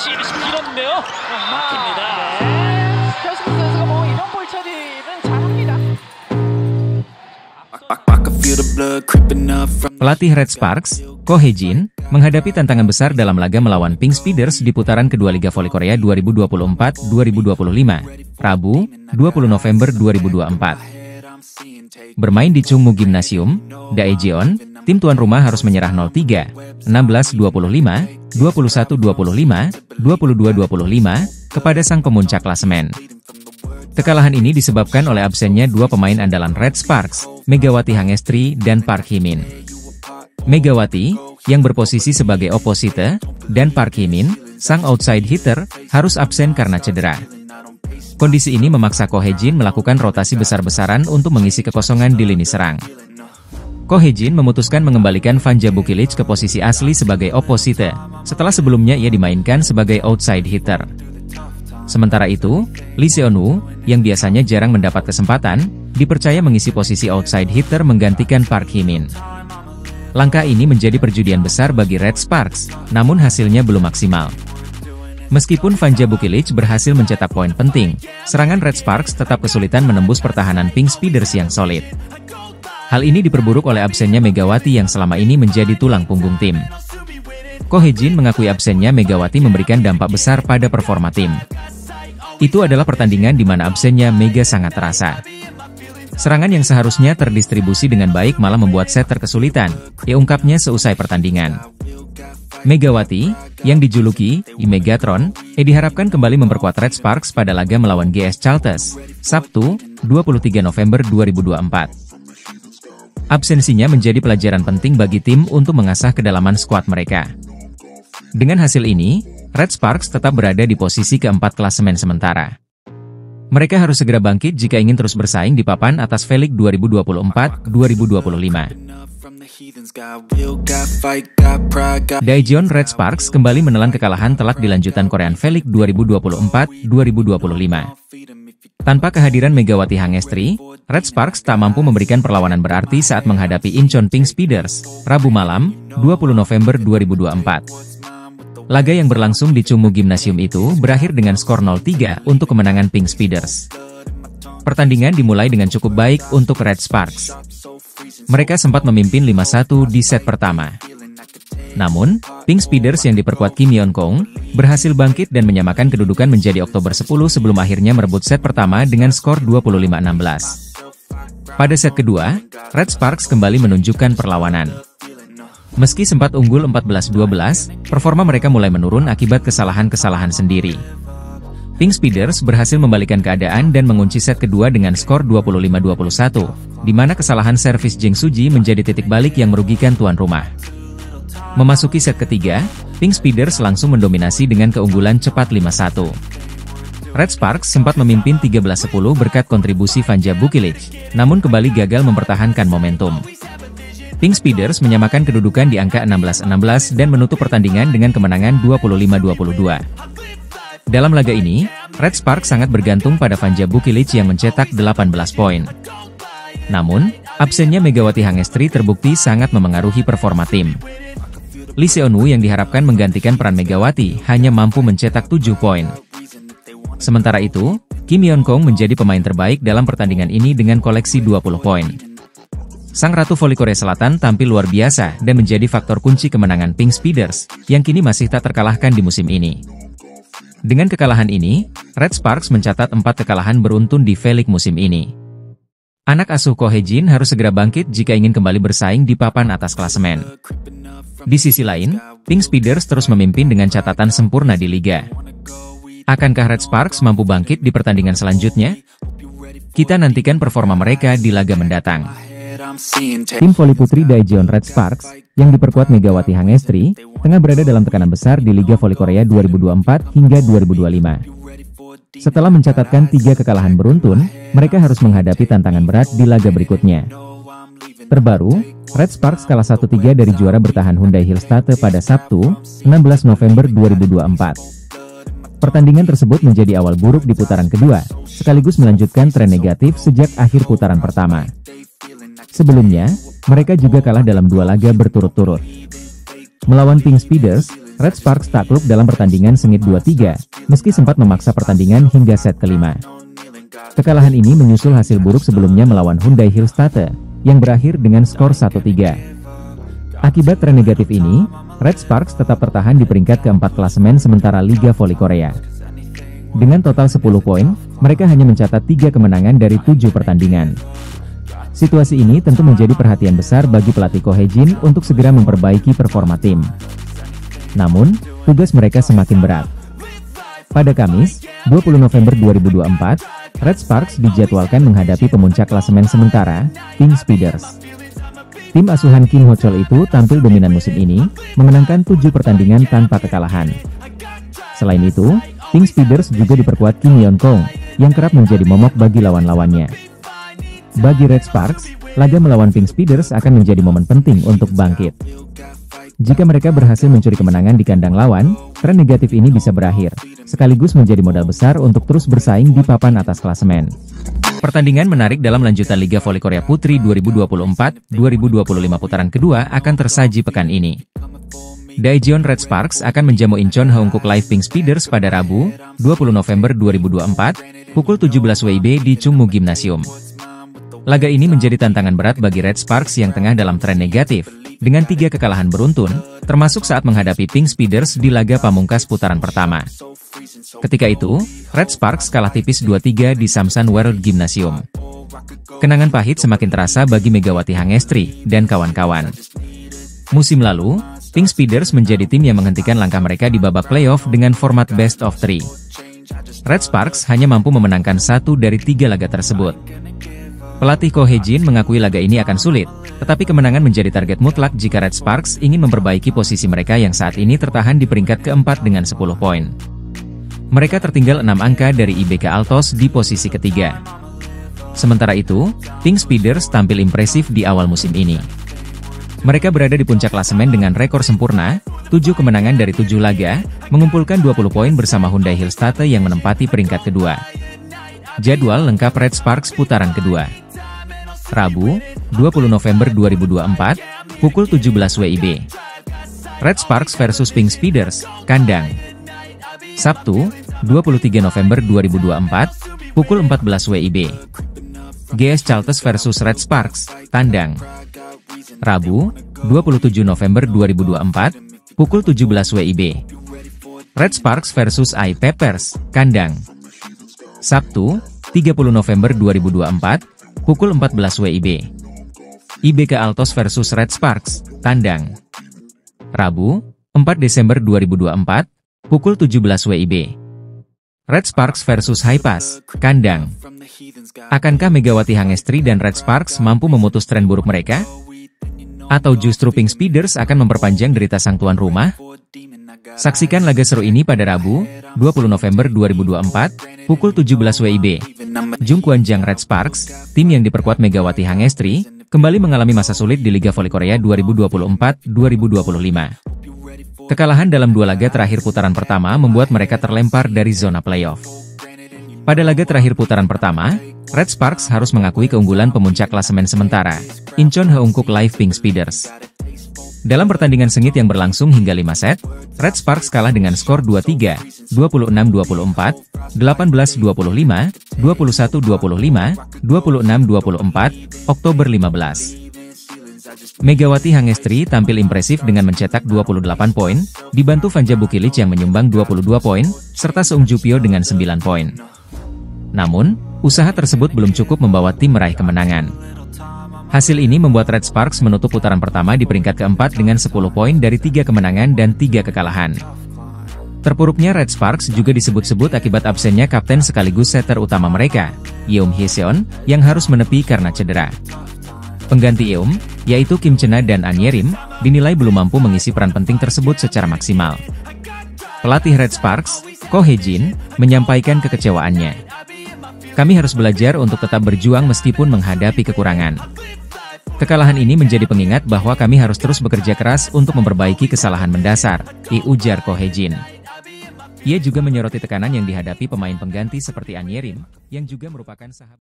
서비스 길었는데요. 막힙니다. 네. 결승 선수가 뭐 이런 볼 처리는 잘합니다. Pelatih Red Sparks, Ko Hye-jin, menghadapi tantangan besar dalam laga melawan Pink Speeders di putaran kedua Liga Voli Korea 2024-2025, Rabu, 20 November 2024. Bermain di Chungmu Gymnasium, Daejeon, tim tuan rumah harus menyerah 0-3, 16-25, 21-25, 22-25, kepada sang pemuncak klasemen. Kekalahan ini disebabkan oleh absennya dua pemain andalan Red Sparks, Megawati Hangestri dan Park Hee-min. Megawati, yang berposisi sebagai opposite, dan Park Hee-min, sang outside hitter, harus absen karena cedera. Kondisi ini memaksa Ko Hye-jin melakukan rotasi besar-besaran untuk mengisi kekosongan di lini serang. Ko Hye-jin memutuskan mengembalikan Vanja Bukilic ke posisi asli sebagai opposite, setelah sebelumnya ia dimainkan sebagai outside hitter. Sementara itu, Lee Seon-woo, yang biasanya jarang mendapat kesempatan, dipercaya mengisi posisi outside hitter menggantikan Park Hee-min. Langkah ini menjadi perjudian besar bagi Red Sparks, namun hasilnya belum maksimal. Meskipun Vanja Bukilic berhasil mencetak poin penting, serangan Red Sparks tetap kesulitan menembus pertahanan Pink Speeders yang solid. Hal ini diperburuk oleh absennya Megawati yang selama ini menjadi tulang punggung tim. Ko Hye-jin mengakui absennya Megawati memberikan dampak besar pada performa tim. Itu adalah pertandingan di mana absennya Mega sangat terasa. Serangan yang seharusnya terdistribusi dengan baik malah membuat setter kesulitan, ungkapnya seusai pertandingan. Megawati, yang dijuluki Megatron, diharapkan kembali memperkuat Red Sparks pada laga melawan GS Chalters, Sabtu, 23 November 2024. Absensinya menjadi pelajaran penting bagi tim untuk mengasah kedalaman skuad mereka. Dengan hasil ini, Red Sparks tetap berada di posisi keempat klasemen sementara. Mereka harus segera bangkit jika ingin terus bersaing di papan atas V-League 2024-2025. Daejeon Red Sparks kembali menelan kekalahan telak di lanjutan Korean V-League 2024-2025. Tanpa kehadiran Megawati Hangestri, Red Sparks tak mampu memberikan perlawanan berarti saat menghadapi Incheon Pink Speeders, Rabu malam, 20 November 2024. Laga yang berlangsung di Chungmu Gymnasium itu berakhir dengan skor 0-3 untuk kemenangan Pink Speeders. Pertandingan dimulai dengan cukup baik untuk Red Sparks. Mereka sempat memimpin 5-1 di set pertama. Namun, Pink Speeders yang diperkuat Kim Yeon-kong berhasil bangkit dan menyamakan kedudukan menjadi Oktober 10 sebelum akhirnya merebut set pertama dengan skor 25-16. Pada set kedua, Red Sparks kembali menunjukkan perlawanan. Meski sempat unggul 14-12, performa mereka mulai menurun akibat kesalahan-kesalahan sendiri. Pink Speeders berhasil membalikan keadaan dan mengunci set kedua dengan skor 25-21, di mana kesalahan servis Jeng Suji menjadi titik balik yang merugikan tuan rumah. Memasuki set ketiga, Pink Speeders langsung mendominasi dengan keunggulan cepat 5-1. Red Sparks sempat memimpin 13-10 berkat kontribusi Vanja Bukilic, namun kembali gagal mempertahankan momentum. Pink Speeders menyamakan kedudukan di angka 16-16 dan menutup pertandingan dengan kemenangan 25-22. Dalam laga ini, Red Sparks sangat bergantung pada Vanja Bukilic yang mencetak 18 poin. Namun, absennya Megawati Hangestri terbukti sangat memengaruhi performa tim. Lee Seon-woo yang diharapkan menggantikan peran Megawati hanya mampu mencetak 7 poin. Sementara itu, Kim Yeon-kong menjadi pemain terbaik dalam pertandingan ini dengan koleksi 20 poin. Sang Ratu Voli Korea Selatan tampil luar biasa dan menjadi faktor kunci kemenangan Pink Speeders, yang kini masih tak terkalahkan di musim ini. Dengan kekalahan ini, Red Sparks mencatat 4 kekalahan beruntun di V-League musim ini. Anak asuh Ko Hye-jin harus segera bangkit jika ingin kembali bersaing di papan atas klasemen. Di sisi lain, Pink Speeders terus memimpin dengan catatan sempurna di liga. Akankah Red Sparks mampu bangkit di pertandingan selanjutnya? Kita nantikan performa mereka di laga mendatang. Tim voli putri Daejeon Red Sparks, yang diperkuat Megawati Hangestri, tengah berada dalam tekanan besar di Liga Voli Korea 2024 hingga 2025. Setelah mencatatkan 3 kekalahan beruntun, mereka harus menghadapi tantangan berat di laga berikutnya. Terbaru, Red Sparks kalah 1-3 dari juara bertahan Hyundai Hillstatte pada Sabtu, 16 November 2024. Pertandingan tersebut menjadi awal buruk di putaran kedua, sekaligus melanjutkan tren negatif sejak akhir putaran pertama. Sebelumnya, mereka juga kalah dalam 2 laga berturut-turut. Melawan Pink Speeders, Red Sparks takluk dalam pertandingan sengit 2-3, meski sempat memaksa pertandingan hingga set kelima. Kekalahan ini menyusul hasil buruk sebelumnya melawan Hyundai Hillstatte, yang berakhir dengan skor 1-3. Akibat tren negatif ini, Red Sparks tetap tertahan di peringkat keempat klasemen sementara Liga Voli Korea. Dengan total 10 poin, mereka hanya mencatat 3 kemenangan dari 7 pertandingan. Situasi ini tentu menjadi perhatian besar bagi pelatih Ko Hae-jin untuk segera memperbaiki performa tim. Namun, tugas mereka semakin berat. Pada Kamis, 20 November 2024, Red Sparks dijadwalkan menghadapi pemuncak klasemen sementara, Pink Speeders. Tim asuhan Kim Ho-chol itu tampil dominan musim ini, memenangkan 7 pertandingan tanpa kekalahan. Selain itu, Pink Speeders juga diperkuat Kim Yeon-kong, yang kerap menjadi momok bagi lawan-lawannya. Bagi Red Sparks, laga melawan Pink Speeders akan menjadi momen penting untuk bangkit. Jika mereka berhasil mencuri kemenangan di kandang lawan, tren negatif ini bisa berakhir, sekaligus menjadi modal besar untuk terus bersaing di papan atas klasemen. Pertandingan menarik dalam lanjutan Liga Voli Korea Putri 2024-2025 putaran kedua akan tersaji pekan ini. Daejeon Red Sparks akan menjamu Incheon Haeunkook Live Pink Speeders pada Rabu, 20 November 2024, pukul 17 WIB di Chungmu Gymnasium. Laga ini menjadi tantangan berat bagi Red Sparks yang tengah dalam tren negatif, dengan 3 kekalahan beruntun, termasuk saat menghadapi Pink Speeders di laga pamungkas putaran pertama. Ketika itu, Red Sparks kalah tipis 2-3 di Samsan World Gymnasium. Kenangan pahit semakin terasa bagi Megawati Hangestri dan kawan-kawan. Musim lalu, Pink Speeders menjadi tim yang menghentikan langkah mereka di babak playoff dengan format best of 3. Red Sparks hanya mampu memenangkan 1 dari 3 laga tersebut. Pelatih Ko Hae-jin mengakui laga ini akan sulit, tetapi kemenangan menjadi target mutlak jika Red Sparks ingin memperbaiki posisi mereka yang saat ini tertahan di peringkat keempat dengan 10 poin. Mereka tertinggal 6 angka dari IBK Altos di posisi ketiga. Sementara itu, Pink Speeders tampil impresif di awal musim ini. Mereka berada di puncak klasemen dengan rekor sempurna, 7 kemenangan dari 7 laga, mengumpulkan 20 poin bersama Hyundai Hillstatte yang menempati peringkat kedua. Jadwal lengkap Red Sparks putaran kedua. Rabu, 20 November 2024, pukul 17 WIB. Red Sparks versus Pink Speeders, kandang. Sabtu, 23 November 2024, pukul 14 WIB. GS Chalters versus Red Sparks, tandang. Rabu, 27 November 2024, pukul 17 WIB. Red Sparks versus AI Peppers, kandang. Sabtu, 30 November 2024, pukul 14 WIB. IBK Altos versus Red Sparks, tandang. Rabu, 4 Desember 2024, pukul 17 WIB. Red Sparks versus Hypas, kandang. Akankah Megawati Hangestri dan Red Sparks mampu memutus tren buruk mereka? Atau justru Pink Speeders akan memperpanjang derita sang tuan rumah? Saksikan laga seru ini pada Rabu, 20 November 2024, pukul 17 WIB. Jungkwanjang Red Sparks, tim yang diperkuat Megawati Hangestri, kembali mengalami masa sulit di Liga Voli Korea 2024-2025. Kekalahan dalam 2 laga terakhir putaran pertama membuat mereka terlempar dari zona playoff. Pada laga terakhir putaran pertama, Red Sparks harus mengakui keunggulan pemuncak klasemen sementara, Incheon Haeunkook Live Pink Speeders. Dalam pertandingan sengit yang berlangsung hingga 5 set, Red Sparks kalah dengan skor 2-3, 26-24, 18-25, 21-25, 26-24, Oktober 15. Megawati Hangestri tampil impresif dengan mencetak 28 poin, dibantu Vanja Bukilic yang menyumbang 22 poin, serta Seung Ju-pyo dengan 9 poin. Namun, usaha tersebut belum cukup membawa tim meraih kemenangan. Hasil ini membuat Red Sparks menutup putaran pertama di peringkat keempat dengan 10 poin dari 3 kemenangan dan 3 kekalahan. Terpuruknya Red Sparks juga disebut-sebut akibat absennya kapten sekaligus setter utama mereka, Yeom Hye-seon, yang harus menepi karena cedera. Pengganti Yeom, yaitu Kim Chena dan An Yerim, dinilai belum mampu mengisi peran penting tersebut secara maksimal. Pelatih Red Sparks, Ko Hae-jin, menyampaikan kekecewaannya. Kami harus belajar untuk tetap berjuang meskipun menghadapi kekurangan. Kekalahan ini menjadi pengingat bahwa kami harus terus bekerja keras untuk memperbaiki kesalahan mendasar, ujar Ko Hae-jin. Ia juga menyoroti tekanan yang dihadapi pemain pengganti seperti An Yerim, yang juga merupakan sahabat.